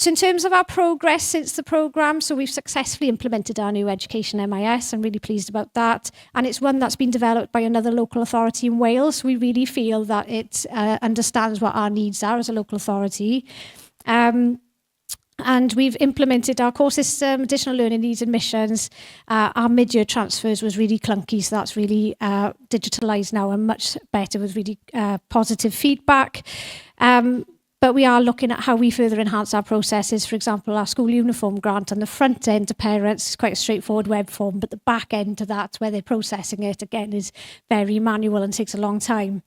So in terms of our progress since the programme, so we've successfully implemented our new education MIS. I'm really pleased about that. And it's one that's been developed by another local authority in Wales. We really feel that it understands what our needs are as a local authority. And we've implemented our core system, additional learning needs admissions. Our mid-year transfers was really clunky, so that's really digitalised now and much better with really positive feedback. But we are looking at how we further enhance our processes. For example, our school uniform grant on the front end to parents is quite a straightforward web form, but the back end to that, where they're processing it, again, is very manual and takes a long time.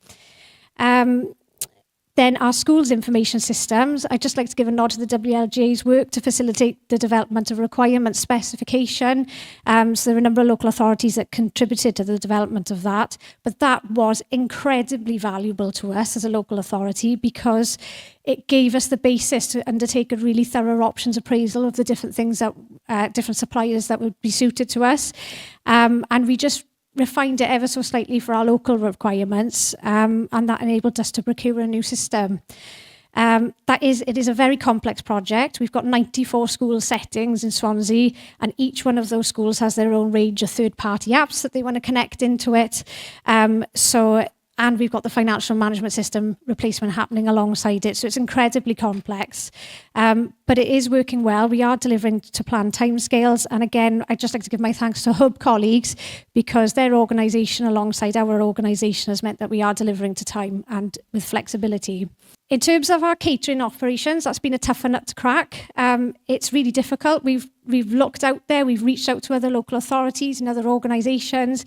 Then our schools information systems, I'd just like to give a nod to the WLGA's work to facilitate the development of requirement specification. So there are a number of local authorities that contributed to the development of that, but that was incredibly valuable to us as a local authority because it gave us the basis to undertake a really thorough options appraisal of the different things that, different suppliers that would be suited to us. And we just refined it ever so slightly for our local requirements, and that enabled us to procure a new system. It is a very complex project. We've got 94 school settings in Swansea, and each one of those schools has their own range of third-party apps that they want to connect into it. And we've got the financial management system replacement happening alongside it. So it's incredibly complex, but it is working well. We are delivering to planned timescales. And again, I'd just like to give my thanks to Hub colleagues because their organisation alongside our organisation has meant that we are delivering to time and with flexibility. In terms of our catering operations, that's been a tougher nut to crack. It's really difficult. We've looked out there, we've reached out to other local authorities and other organisations.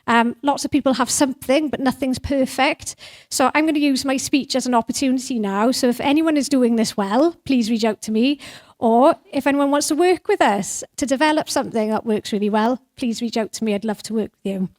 Lots of people have something, but nothing's perfect. So I'm going to use my speech as an opportunity now. So if anyone is doing this well, please reach out to me. Or if anyone wants to work with us to develop something that works really well, please reach out to me. I'd love to work with you.